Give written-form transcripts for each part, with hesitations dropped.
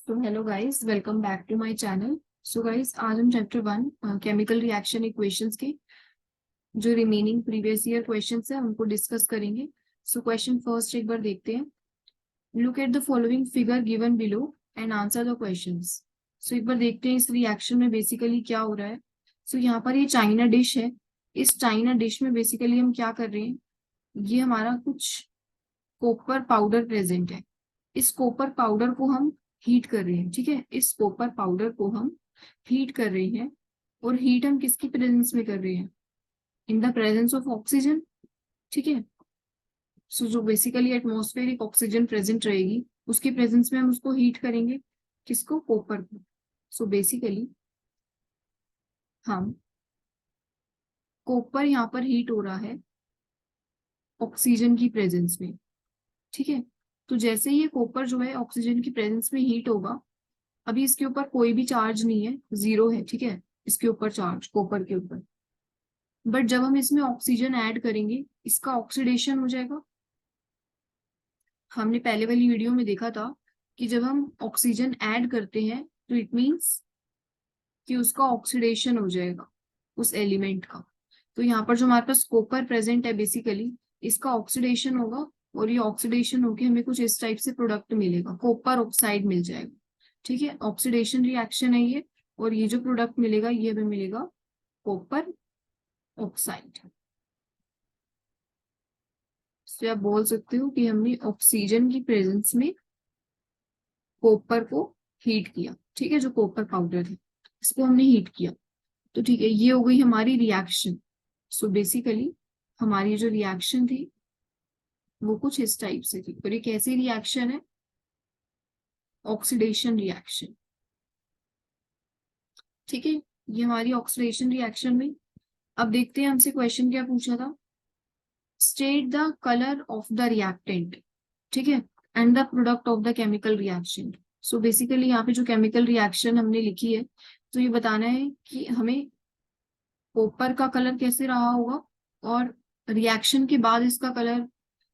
तो hello guys, welcome back to my channel. So guys, आज हम चैप्टर 1 केमिकल रिएक्शन इक्वेशंस के जो रिमेनिंग प्रीवियस ईयर क्वेश्चंस है उनको डिस्कस करेंगे। सो क्वेश्चन फर्स्ट एक बार देखते हैं। Look at the following figure given below and answer the questions. So एक बार देखते हैं इस रिएक्शन में बेसिकली क्या हो रहा है। सो यहाँ पर ये चाइना डिश है। इस चाइना डिश में बेसिकली हम क्या कर रहे हैं, ये हमारा कुछ कॉपर पाउडर प्रेजेंट है। इस कॉपर पाउडर को हम हीट कर रहे हैं। ठीक है, इस कॉपर पाउडर को हम हीट कर रहे हैं। और हीट हम किसकी प्रेजेंस में कर रहे हैं? इन द प्रेजेंस ऑफ ऑक्सीजन। ठीक है, सो जो बेसिकली एटमॉस्फेरिक ऑक्सीजन प्रेजेंट रहेगी उसकी प्रेजेंस में हम उसको हीट करेंगे। किसको? कॉपर को। सो बेसिकली हम कॉपर यहाँ पर हीट हो रहा है ऑक्सीजन की प्रेजेंस में। ठीक है, तो जैसे ही ये कॉपर जो है ऑक्सीजन की प्रेजेंस में हीट होगा, अभी इसके ऊपर कोई भी चार्ज नहीं है, जीरो है। ठीक है, इसके ऊपर चार्ज कॉपर के ऊपर। बट जब हम इसमें ऑक्सीजन ऐड करेंगे इसका ऑक्सीडेशन हो जाएगा। हमने पहले वाली वीडियो में देखा था कि जब हम ऑक्सीजन ऐड करते हैं तो इट मीन्स कि उसका ऑक्सीडेशन हो जाएगा उस एलिमेंट का। तो यहाँ पर जो हमारे पास कॉपर प्रेजेंट है बेसिकली इसका ऑक्सीडेशन होगा। और ये ऑक्सीडेशन होके हमें कुछ इस टाइप से प्रोडक्ट मिलेगा, कॉपर ऑक्साइड मिल जाएगा। ठीक है, ऑक्सीडेशन रिएक्शन है ये। और ये जो प्रोडक्ट मिलेगा ये हमें मिलेगा कॉपर ऑक्साइड। तो आप बोल सकते हो कि हमने ऑक्सीजन की प्रेजेंस में कॉपर को हीट किया। ठीक है, जो कॉपर पाउडर है इसको हमने हीट किया। तो ठीक है, ये हो गई हमारी रिएक्शन। सो बेसिकली हमारी जो रिएक्शन थी वो कुछ इस टाइप से थी। और ये कैसी रिएक्शन है? Oxidation reaction. ठीक है, ये हमारी ऑक्सीडेशन रिएक्शन में। अब देखते हैं हमसे क्वेश्चन क्या पूछा था। State the colour of the reactant. ठीक है, and the product of the chemical reaction. So basically यहाँ पे जो केमिकल रिएक्शन हमने लिखी है तो ये बताना है कि हमें कॉपर का कलर कैसे रहा होगा और रिएक्शन के बाद इसका कलर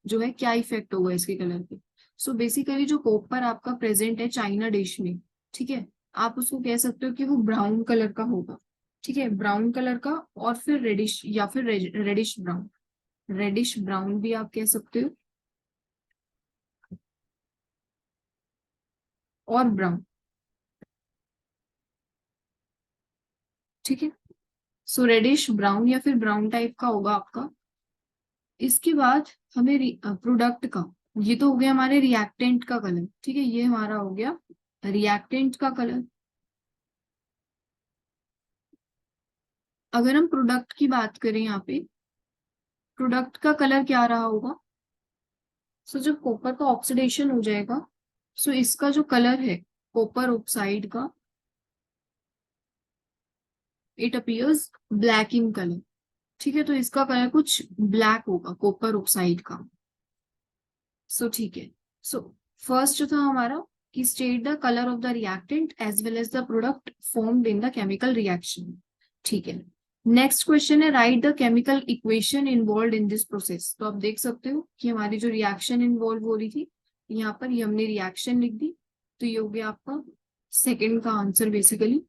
जो है क्या इफेक्ट होगा इसके कलर पे। सो बेसिकली जो कॉपर आपका प्रेजेंट है चाइना डिश में, ठीक है, आप उसको कह सकते हो कि वो ब्राउन कलर का होगा। ठीक है, ब्राउन कलर का और फिर रेडिश या फिर रेडिश ब्राउन। रेडिश ब्राउन भी आप कह सकते हो और ब्राउन। ठीक है, सो रेडिश ब्राउन या फिर ब्राउन टाइप का होगा आपका। इसके बाद हमें प्रोडक्ट का, ये तो हो गया हमारे रिएक्टेंट का कलर। ठीक है, ये हमारा हो गया रिएक्टेंट का कलर। अगर हम प्रोडक्ट की बात करें यहाँ पे, प्रोडक्ट का कलर क्या रहा होगा? सो जब कॉपर का ऑक्सीडेशन हो जाएगा सो इसका जो कलर है कॉपर ऑक्साइड का, it appears black in colour. ठीक है, तो इसका कलर कुछ ब्लैक होगा कॉपर ऑक्साइड का। सो ठीक है, सो फर्स्ट जो था हमारा कि state the colour of the reactant as well as the product formed in the chemical reaction. ठीक है, नेक्स्ट क्वेश्चन है write the chemical equation involve in this process. तो आप देख सकते हो कि हमारी जो रिएक्शन इन्वॉल्व हो रही थी यहाँ पर ये हमने रिएक्शन लिख दी। तो ये हो गया आपका सेकेंड का आंसर बेसिकली।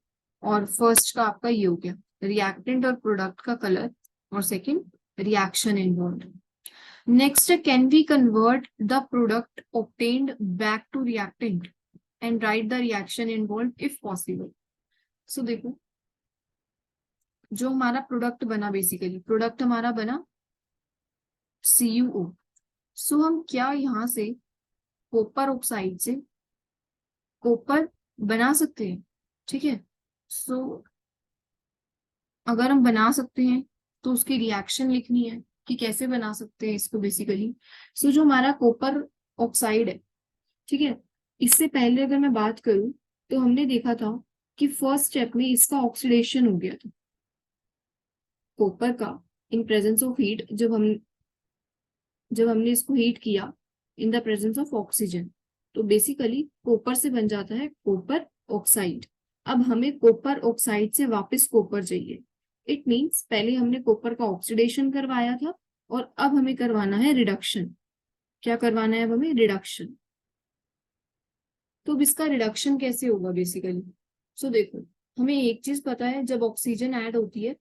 और फर्स्ट का आपका ये हो गया रिएक्टेंट और प्रोडक्ट का कलर, और second reaction involve. Next, can we convert the product obtained back to reactant and write the reaction involved if possible? So देखो, जो हमारा प्रोडक्ट बना बेसिकली प्रोडक्ट हमारा बना CuO। सो हम क्या यहाँ से कॉपर ऑक्साइड से कॉपर बना सकते हैं? ठीक है, सो अगर हम बना सकते हैं तो उसकी रिएक्शन लिखनी है कि कैसे बना सकते हैं इसको बेसिकली। सो जो हमारा कॉपर ऑक्साइड है, ठीक है, इससे पहले अगर मैं बात करूं तो हमने देखा था कि फर्स्ट स्टेप में इसका ऑक्सीडेशन हो गया था कॉपर का इन प्रेजेंस ऑफ हीट। जब हमने इसको हीट किया इन द प्रेजेंस ऑफ ऑक्सीजन तो बेसिकली कॉपर से बन जाता है कॉपर ऑक्साइड। अब हमें कॉपर ऑक्साइड से वापस कॉपर चाहिए। इट मीन्स पहले हमने कॉपर का ऑक्सीडेशन करवाया था और अब हमें करवाना है रिडक्शन। क्या करवाना है? अब हमें रिडक्शन। तो अब इसका रिडक्शन कैसे होगा बेसिकली? सो देखो, हमें एक चीज पता है, जब ऑक्सीजन ऐड होती है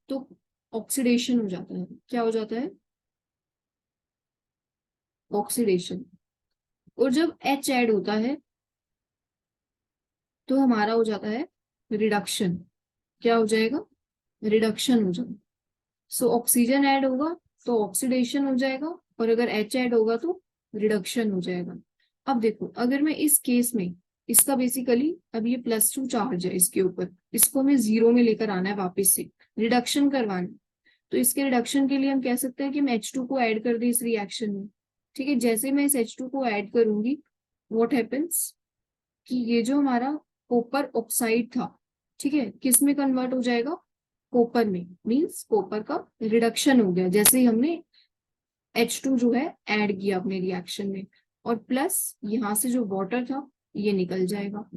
तो ऑक्सीडेशन हो जाता है। क्या हो जाता है? ऑक्सीडेशन। और जब H ऐड होता है तो हमारा हो जाता है रिडक्शन। क्या हो जाएगा? रिडक्शन हो जाएगा। सो ऑक्सीजन ऐड होगा तो ऑक्सीडेशन हो जाएगा, और अगर H ऐड होगा तो रिडक्शन हो जाएगा। अब देखो, अगर मैं इस केस में इसका बेसिकली, अब ये +2 चार्ज है इसके ऊपर, इसको हमें 0 में लेकर आना है वापस से, रिडक्शन करवाना है। तो इसके रिडक्शन के लिए हम कह सकते हैं कि हम H2 को ऐड कर दें इस रिएक्शन में। ठीक है, जैसे मैं इस H2 को ऐड करूंगी, व्हाट हैपेंस कि ये जो हमारा कॉपर ऑक्साइड था, ठीक है, किस में कन्वर्ट हो जाएगा? कॉपर में। मींस कॉपर का रिडक्शन हो गया जैसे ही हमने H2 जो है ऐड किया अपने रिएक्शन में, और प्लस यहाँ से जो वाटर था ये निकल जाएगा।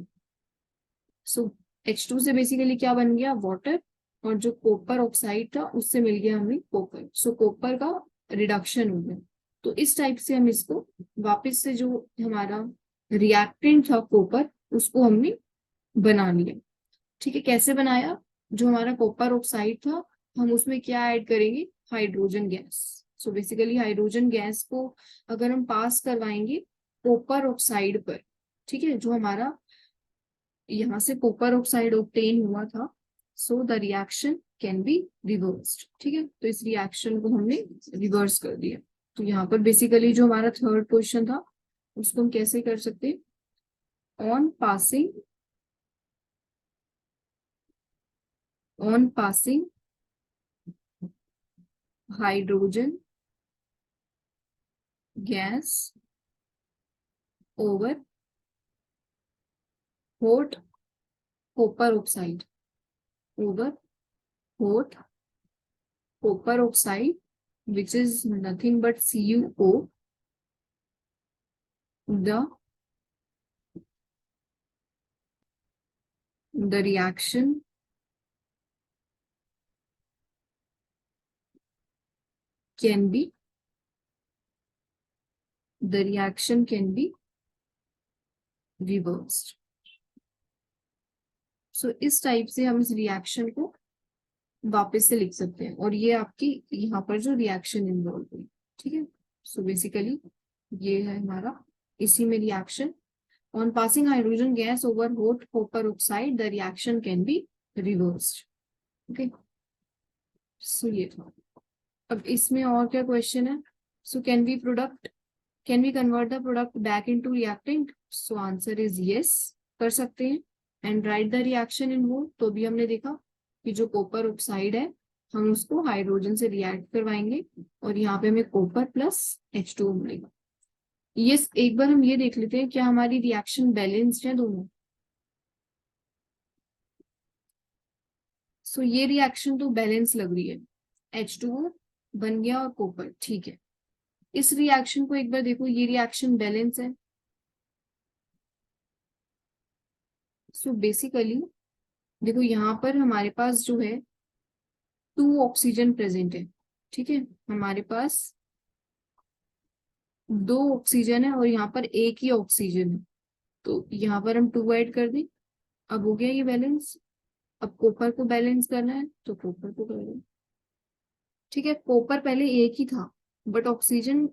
सो H2 से बेसिकली क्या बन गया? वाटर। और जो कॉपर ऑक्साइड था उससे मिल गया हमें कॉपर। सो कॉपर का रिडक्शन हो गया। तो इस टाइप से हम इसको वापस से, जो हमारा रिएक्टेंट था कॉपर, उसको हमने बना लिया। ठीक है, कैसे बनाया? जो हमारा कॉपर ऑक्साइड था, हम उसमें क्या ऐड करेंगे? Hydrogen gas. So basically hydrogen gas को अगर हम पास करवाएंगे कॉपर ऑक्साइड पर, ठीक है, जो हमारा यहाँ से कॉपर ऑक्साइड ऑब्टेन हुआ था, so the reaction can be reversed. ठीक है, तो इस रिएक्शन को हमने रिवर्स कर दिया। तो यहाँ पर बेसिकली जो हमारा थर्ड क्वेश्चन था उसको हम कैसे कर सकते हैं? On passing hydrogen gas over hot copper oxide, over hot copper oxide, which is nothing but CuO, the reaction can be reversed. So इस टाइप से हम इस रिएक्शन को वापस से लिख सकते हैं, और ये आपकी यहाँ पर जो रिएक्शन इन्वॉल्व हुई। ठीक है, सो बेसिकली ये है हमारा इसी में reaction. On passing hydrogen gas over hot copper oxide the reaction can be reversed. Okay, so ये था। अब इसमें और क्या क्वेश्चन है? So can we convert the product back into reactant? So answer is yes, कर सकते हैं। And write the reaction in mole. तो भी हमने देखा कि जो कॉपर ऑक्साइड है हम उसको हाइड्रोजन से रिएक्ट करवाएंगे, और यहाँ पे हमें कॉपर प्लस H2 मिलेगा। ये एक बार हम ये देख लेते हैं क्या हमारी रिएक्शन बैलेंस्ड है दोनों। सो ये रिएक्शन तो बैलेंस लग रही है, H2O बन गया और कॉपर। ठीक है, इस रिएक्शन को एक बार देखो, ये रिएक्शन बैलेंस है। सो बेसिकली देखो, यहाँ पर हमारे पास जो है 2 ऑक्सीजन प्रेजेंट है। ठीक है, हमारे पास 2 ऑक्सीजन है और यहाँ पर एक ही ऑक्सीजन है। तो यहाँ पर हम 2 ऐड कर दें, अब हो गया ये बैलेंस। अब कॉपर को बैलेंस करना है तो कॉपर को कर दें। ठीक है, कॉपर पहले एक ही था बट ऑक्सीजन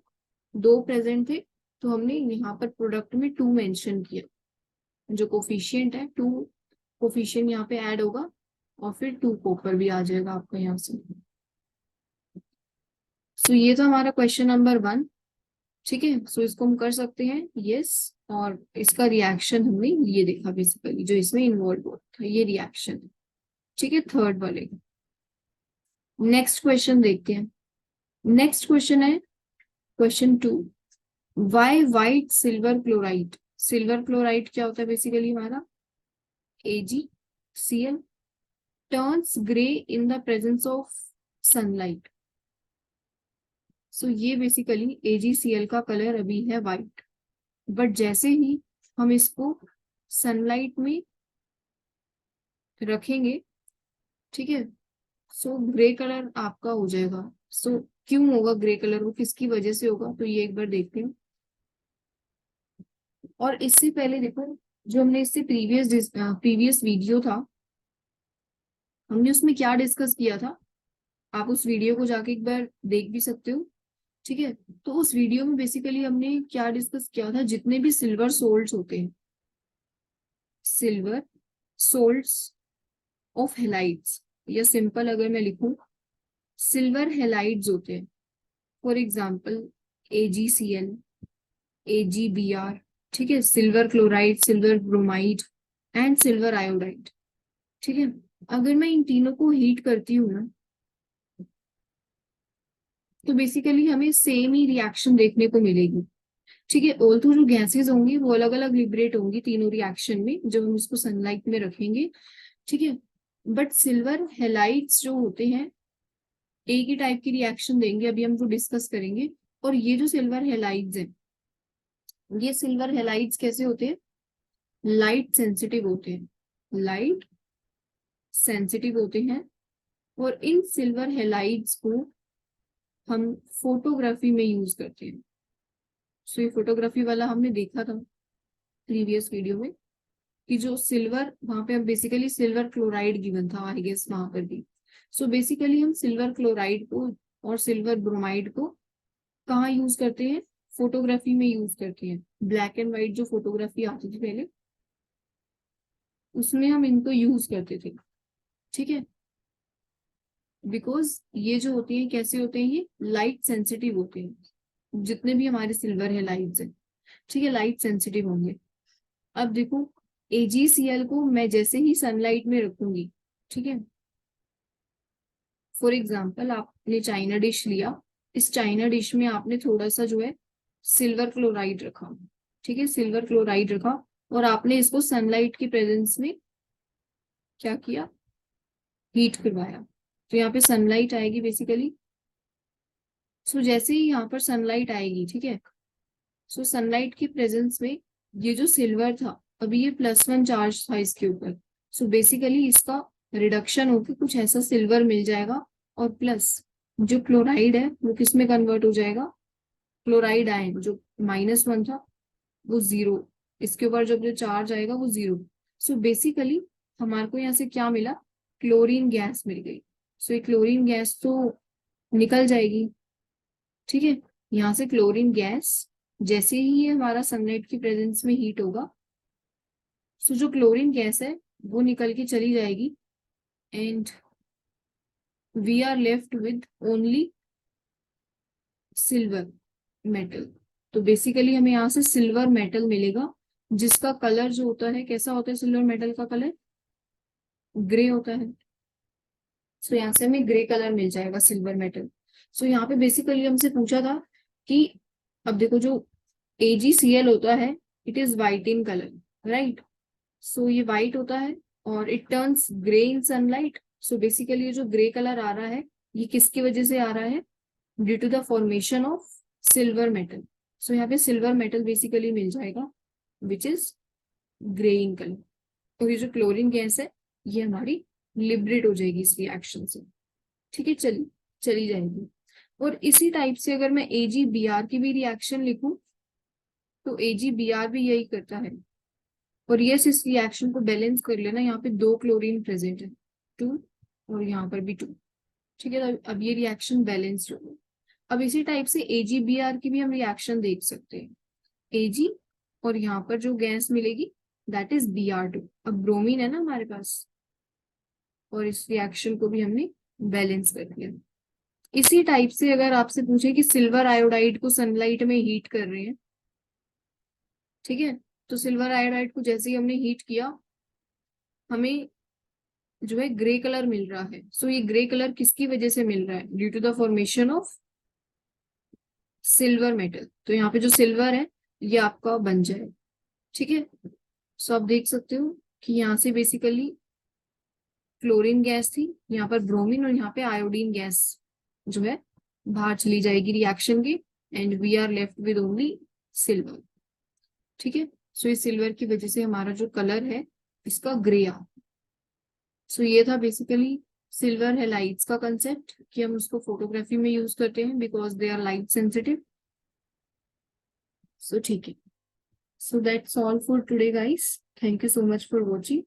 2 प्रेजेंट थे, तो हमने यहाँ पर प्रोडक्ट में 2 मेंशन किया। जो कोफिशिएंट है 2, कोफिशिएंट यहाँ पे ऐड होगा और फिर 2 कॉपर भी आ जाएगा आपका यहाँ से। सो ये तो हमारा क्वेश्चन नंबर 1। ठीक है, सो इसको हम कर सकते हैं यस। और इसका रिएक्शन हमने ये देखा बेसिकली, जो इसमें इन्वॉल्व हुआ था ये रिएक्शन। ठीक है, थर्ड वाले। नेक्स्ट क्वेश्चन देखते हैं। नेक्स्ट क्वेश्चन है question 2। Why white silver chloride? Silver chloride क्या होता है बेसिकली हमारा? AgCl turns grey in the presence of sunlight. So ये बेसिकली AgCl का कलर अभी है वाइट, बट जैसे ही हम इसको सनलाइट में रखेंगे, ठीक है, सो ग्रे कलर आपका हो जाएगा। सो क्यों होगा ग्रे कलर? वो किसकी वजह से होगा? तो ये एक बार देखते हैं। और इससे पहले देखो, जो हमने इससे प्रीवियस वीडियो था, हमने उसमें क्या डिस्कस किया था, आप उस वीडियो को जाके एक बार देख भी सकते हो। ठीक है, तो उस वीडियो में बेसिकली हमने क्या डिस्कस किया था, जितने भी सिल्वर सोल्ट्स होते हैं, सिल्वर सोल्ट्स ऑफ हेलाइड्स, या सिंपल अगर मैं लिखूं, सिल्वर हेलाइड्स होते हैं। फॉर एग्जाम्पल AgCl, AgBr, ठीक है, silver chloride, silver bromide and silver iodide. ठीक है, अगर मैं इन तीनों को हीट करती हूँ ना, तो बेसिकली हमें सेम ही रिएक्शन देखने को मिलेगी। ठीक है, ऑल्थो जो गैसेस होंगी वो अलग अलग लिबरेट होंगी तीनों रिएक्शन में, जब हम इसको सनलाइट में रखेंगे। ठीक है, बट सिल्वर हेलाइड्स जो होते हैं एक ही टाइप की रिएक्शन देंगे, अभी हम वो डिस्कस करेंगे। और ये जो सिल्वर हेलाइड्स हैं, ये सिल्वर हेलाइड्स कैसे होते हैं, लाइट सेंसिटिव होते हैं, लाइट सेंसिटिव होते हैं। और इन सिल्वर हेलाइड्स को हम फोटोग्राफी में यूज करते हैं। सो ये फोटोग्राफी वाला हमने देखा था प्रीवियस वीडियो में, कि जो सिल्वर वहां पे, हम बेसिकली सिल्वर क्लोराइड गिवन था आई गेस वहां पर भी। सो बेसिकली हम सिल्वर क्लोराइड को और सिल्वर ब्रोमाइड को कहाँ यूज करते हैं, फोटोग्राफी में यूज करते हैं। ब्लैक एंड व्हाइट जो फोटोग्राफी आती थी पहले, उसमें हम इनको यूज करते थे। ठीक है, बिकॉज ये जो होते हैं कैसे होते हैं, ये लाइट सेंसिटिव होते हैं, जितने भी हमारे सिल्वर है लाइट्स है। ठीक है, लाइट सेंसिटिव होंगे। अब देखो, AgCl को मैं जैसे ही सनलाइट में रखूंगी, ठीक है, फॉर एग्जाम्पल आपने चाइना डिश लिया, इस चाइना डिश में आपने थोड़ा सा जो है सिल्वर क्लोराइड रखा। ठीक है, सिल्वर क्लोराइड रखा, और आपने इसको सनलाइट की प्रेजेंस में क्या किया, हीट करवाया। तो यहाँ पे सनलाइट आएगी बेसिकली। सो जैसे ही यहाँ पर सनलाइट आएगी, ठीक है, सो सनलाइट की प्रेजेंस में ये जो सिल्वर था, अभी ये +1 चार्ज था इसके ऊपर। सो बेसिकली इसका रिडक्शन होकर कुछ ऐसा सिल्वर मिल जाएगा, और प्लस जो क्लोराइड है वो किस में कन्वर्ट हो जाएगा, क्लोराइड आयन जो -1 था वो 0, इसके ऊपर जब जो चार्ज आएगा वो 0। सो बेसिकली हमारे को यहाँ से क्या मिला, क्लोरीन गैस मिल गई। सो ये क्लोरीन गैस तो निकल जाएगी। ठीक है, यहाँ से क्लोरीन गैस जैसे ही ये हमारा सनलाइट की प्रेजेंस में हीट होगा, सो जो क्लोरीन गैस है वो निकल के चली जाएगी, and we are left with only silver metal. तो बेसिकली हमें यहाँ से सिल्वर मेटल मिलेगा, जिसका कलर जो होता है, कैसा होता है सिल्वर मेटल का कलर, ग्रे होता है। सो यहाँ से हमें ग्रे कलर मिल जाएगा सिल्वर मेटल। सो यहाँ पे बेसिकली हमसे पूछा था कि, अब देखो जो AgCl होता है, it is white in colour, right. So ये वाइट होता है और it turns grey in sunlight. So basically ये जो ग्रे कलर आ रहा है, ये किसकी वजह से आ रहा है, due to the formation of silver metal. So यहाँ पे सिल्वर मेटल बेसिकली मिल जाएगा, which is grey in colour. और ये जो क्लोरीन गैस है, ये हमारी लिबरेट हो जाएगी इस रिएक्शन से। ठीक है, चली जाएगी। और इसी टाइप से अगर मैं AgBr की भी रिएक्शन लिखूं, तो AgBr भी यही करता है। और यस, इस रिएक्शन को बैलेंस कर लेना, यहाँ पे 2 क्लोरीन प्रेजेंट है, 2, और यहाँ पर भी 2। ठीक है, तो अब ये रिएक्शन बैलेंस्ड हो गई। अब इसी टाइप से AgBr की भी हम रिएक्शन देख सकते हैं। Ag, और यहाँ पर जो गैस मिलेगी दैट इज Br2। अब ब्रोमीन है ना हमारे पास, और इस रिएक्शन को भी हमने बैलेंस कर दिया। इसी टाइप से अगर आपसे पूछे कि सिल्वर आयोडाइड को सनलाइट में हीट कर रहे हैं, ठीक है, तो सिल्वर आयोडाइड को जैसे ही हमने हीट किया, हमें जो है ग्रे कलर मिल रहा है। सो ये ग्रे कलर किसकी वजह से मिल रहा है, due to the formation of silver metal. तो यहाँ पे जो सिल्वर है ये आपका बन जाए। ठीक है, सो आप देख सकते हो कि यहाँ से बेसिकली क्लोरीन गैस थी, यहाँ पर ब्रोमीन, और यहाँ पे आयोडीन गैस जो है बाहर चली जाएगी रिएक्शन के, and we are left with only silver. ठीक है, सो इस सिल्वर की वजह से हमारा जो कलर है इसका ग्रे आ। सो ये था बेसिकली सिल्वर हेलाइड्स का कंसेप्ट, कि हम उसको फोटोग्राफी में यूज करते हैं because they are light sensitive. So ठीक है, So that's all for today, guys. Thank you so much for watching.